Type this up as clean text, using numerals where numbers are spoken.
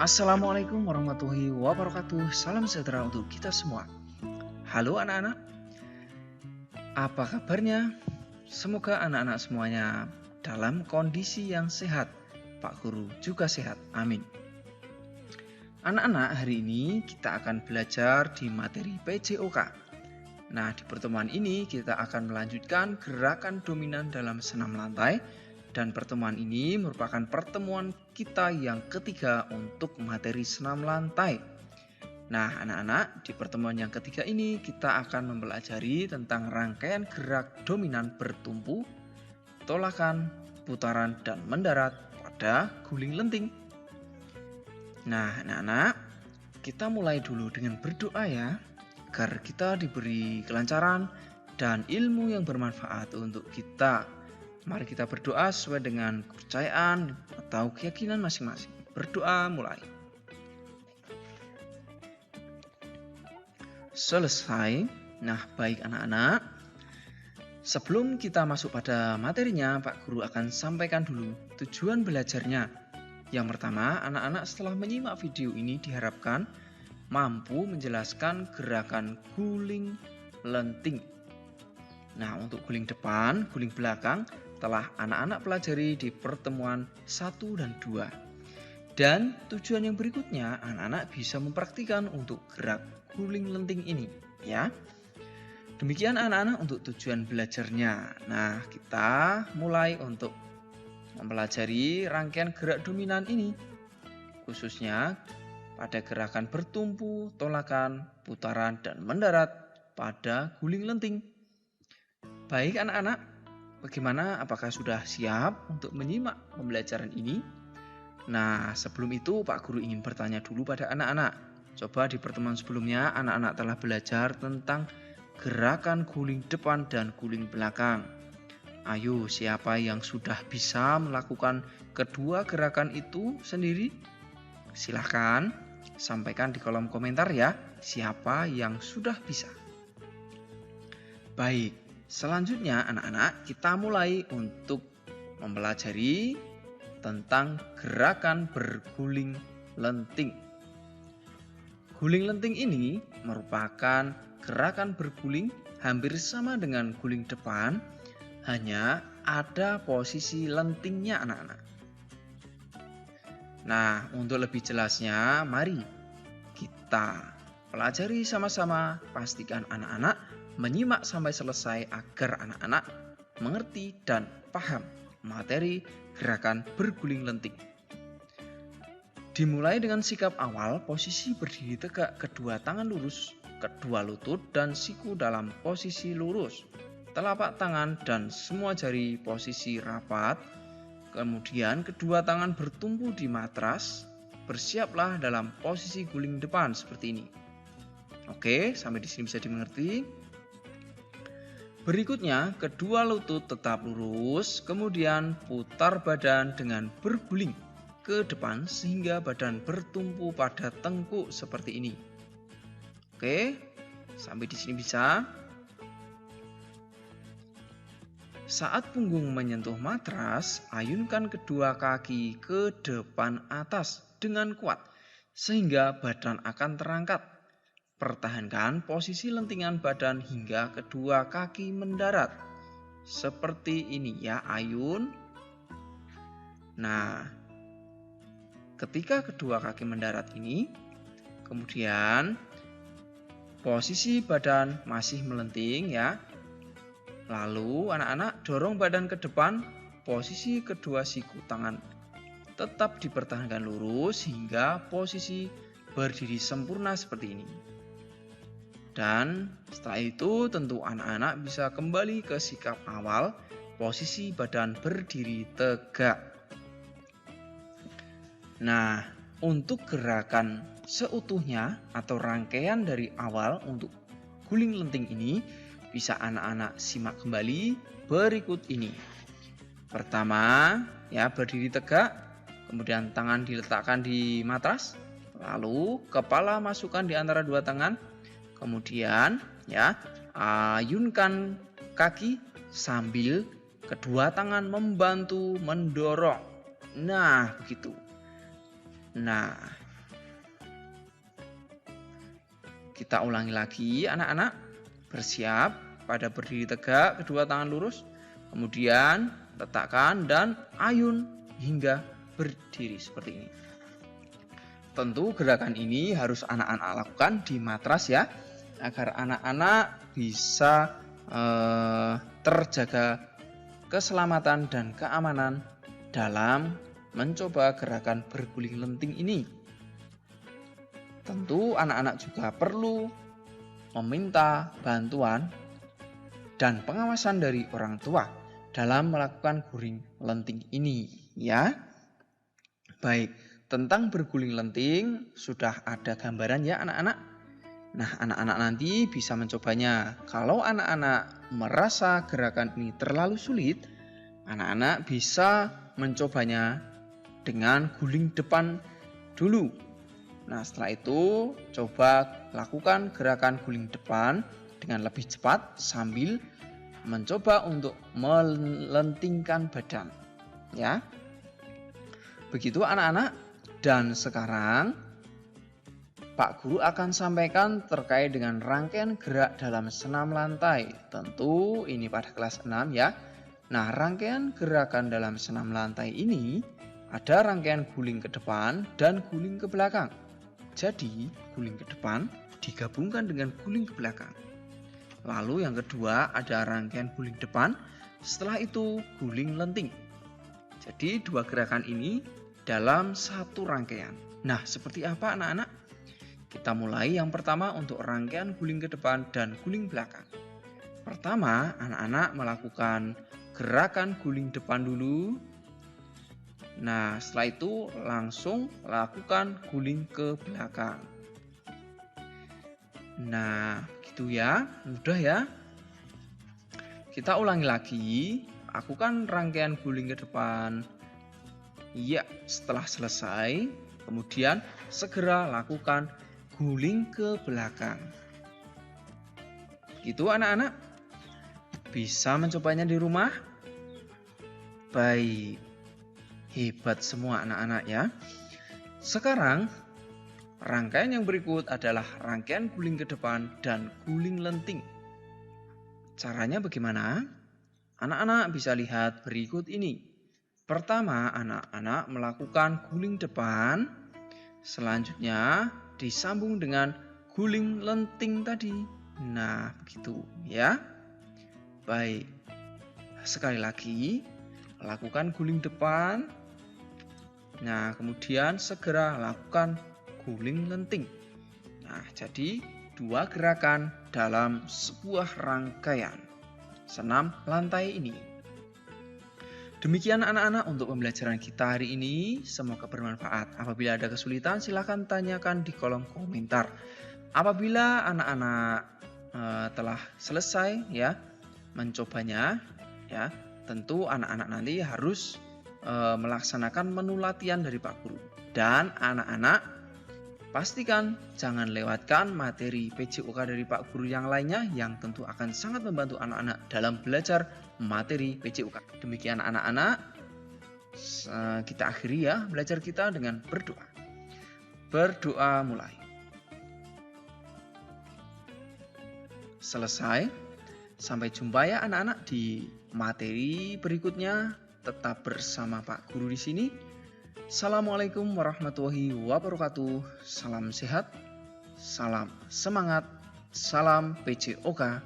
Assalamualaikum warahmatullahi wabarakatuh. Salam sejahtera untuk kita semua. Halo anak-anak, apa kabarnya? Semoga anak-anak semuanya dalam kondisi yang sehat. Pak Guru juga sehat, amin. Anak-anak, hari ini kita akan belajar di materi PJOK. Nah, di pertemuan ini kita akan melanjutkan gerakan dominan dalam senam lantai. Dan pertemuan ini merupakan pertemuan kita yang ketiga untuk materi senam lantai. Nah, anak-anak, di pertemuan yang ketiga ini kita akan mempelajari tentang rangkaian gerak dominan bertumpu, tolakan, putaran, dan mendarat pada guling lenting. Nah, anak-anak, kita mulai dulu dengan berdoa ya, agar kita diberi kelancaran dan ilmu yang bermanfaat untuk kita. Mari kita berdoa sesuai dengan kepercayaan atau keyakinan masing-masing. Berdoa mulai. Selesai. Nah, baik anak-anak. Sebelum kita masuk pada materinya, Pak Guru akan sampaikan dulu tujuan belajarnya. Yang pertama, anak-anak setelah menyimak video ini diharapkan mampu menjelaskan gerakan guling lenting. Nah, untuk guling depan, guling belakang telah anak-anak pelajari di pertemuan 1 dan 2. Dan tujuan yang berikutnya, anak-anak bisa mempraktikkan untuk gerak guling lenting ini, ya. Demikian anak-anak untuk tujuan belajarnya. Nah, kita mulai untuk mempelajari rangkaian gerak dominan ini, khususnya pada gerakan bertumpu, tolakan, putaran, dan mendarat pada guling lenting. Baik anak-anak, bagaimana? Apakah sudah siap untuk menyimak pembelajaran ini? Nah, sebelum itu Pak Guru ingin bertanya dulu pada anak-anak. Coba di pertemuan sebelumnya anak-anak telah belajar tentang gerakan guling depan dan guling belakang. Ayo, siapa yang sudah bisa melakukan kedua gerakan itu sendiri? Silahkan sampaikan di kolom komentar ya, siapa yang sudah bisa. Baik. Selanjutnya anak-anak, kita mulai untuk mempelajari tentang gerakan berguling lenting. Guling lenting ini merupakan gerakan berguling hampir sama dengan guling depan, hanya ada posisi lentingnya anak-anak. Nah, untuk lebih jelasnya, mari kita pelajari sama-sama. Pastikan anak-anak menyimak sampai selesai agar anak-anak mengerti dan paham materi gerakan berguling lenting. Dimulai dengan sikap awal, posisi berdiri tegak, kedua tangan lurus, kedua lutut dan siku dalam posisi lurus, telapak tangan dan semua jari posisi rapat. Kemudian kedua tangan bertumpu di matras, bersiaplah dalam posisi guling depan seperti ini. Oke, sampai di sini bisa dimengerti. Berikutnya, kedua lutut tetap lurus, kemudian putar badan dengan berguling ke depan sehingga badan bertumpu pada tengkuk seperti ini. Oke, sampai di sini bisa. Saat punggung menyentuh matras, ayunkan kedua kaki ke depan atas dengan kuat sehingga badan akan terangkat. Pertahankan posisi lentingan badan hingga kedua kaki mendarat. Seperti ini ya, ayun. Nah, ketika kedua kaki mendarat ini, kemudian posisi badan masih melenting ya. Lalu anak-anak dorong badan ke depan, posisi kedua siku tangan tetap dipertahankan lurus hingga posisi berdiri sempurna seperti ini. Dan setelah itu tentu anak-anak bisa kembali ke sikap awal, posisi badan berdiri tegak. Nah, untuk gerakan seutuhnya atau rangkaian dari awal untuk guling lenting ini bisa anak-anak simak kembali berikut ini. Pertama, ya berdiri tegak, kemudian tangan diletakkan di matras, lalu kepala masukkan di antara dua tangan. Kemudian ya ayunkan kaki sambil kedua tangan membantu mendorong. Nah, begitu. Nah, kita ulangi lagi anak-anak. Bersiap pada berdiri tegak, kedua tangan lurus. Kemudian letakkan dan ayun hingga berdiri seperti ini. Tentu gerakan ini harus anak-anak lakukan di matras ya, agar anak-anak bisa terjaga keselamatan dan keamanan dalam mencoba gerakan berguling lenting ini. Tentu anak-anak juga perlu meminta bantuan dan pengawasan dari orang tua dalam melakukan guling lenting ini ya. Baik, tentang berguling lenting sudah ada gambaran ya anak-anak. Nah, anak-anak nanti bisa mencobanya. Kalau anak-anak merasa gerakan ini terlalu sulit, anak-anak bisa mencobanya dengan guling depan dulu. Nah, setelah itu coba lakukan gerakan guling depan dengan lebih cepat sambil mencoba untuk melentingkan badan. Ya. Begitu anak-anak. Dan sekarang Pak Guru akan sampaikan terkait dengan rangkaian gerak dalam senam lantai. Tentu ini pada kelas 6 ya. Nah, rangkaian gerakan dalam senam lantai ini ada rangkaian guling ke depan dan guling ke belakang. Jadi, guling ke depan digabungkan dengan guling ke belakang. Lalu yang kedua ada rangkaian guling depan, setelah itu guling lenting. Jadi, dua gerakan ini dalam satu rangkaian. Nah, seperti apa anak-anak? Kita mulai yang pertama untuk rangkaian guling ke depan dan guling belakang. Pertama, anak-anak melakukan gerakan guling depan dulu. Nah, setelah itu langsung lakukan guling ke belakang. Nah, gitu ya. Mudah ya. Kita ulangi lagi. Lakukan rangkaian guling ke depan. Ya, setelah selesai, kemudian segera lakukan guling ke belakang. Gitu anak-anak? Bisa mencobanya di rumah? Baik, hebat semua anak-anak ya. Sekarang, rangkaian yang berikut adalah rangkaian guling ke depan dan guling lenting. Caranya bagaimana? Anak-anak bisa lihat berikut ini. Pertama, anak-anak melakukan guling depan, selanjutnya disambung dengan guling lenting tadi. Nah, begitu ya. Baik, sekali lagi, lakukan guling depan. Nah, kemudian segera lakukan guling lenting. Nah, jadi dua gerakan dalam sebuah rangkaian senam lantai ini. Demikian anak-anak untuk pembelajaran kita hari ini, semoga bermanfaat. Apabila ada kesulitan silahkan tanyakan di kolom komentar. Apabila anak-anak telah selesai ya mencobanya ya, tentu anak-anak nanti harus melaksanakan menu latihan dari Pak Guru. Dan anak-anak pastikan jangan lewatkan materi PJOK dari Pak Guru yang lainnya yang tentu akan sangat membantu anak-anak dalam belajar materi PJOK. Demikian anak-anak, kita akhiri ya belajar kita dengan berdoa. Berdoa mulai. Selesai. Sampai jumpa ya anak-anak di materi berikutnya. Tetap bersama Pak Guru di sini. Assalamualaikum warahmatullahi wabarakatuh. Salam sehat, salam semangat, salam PJOK.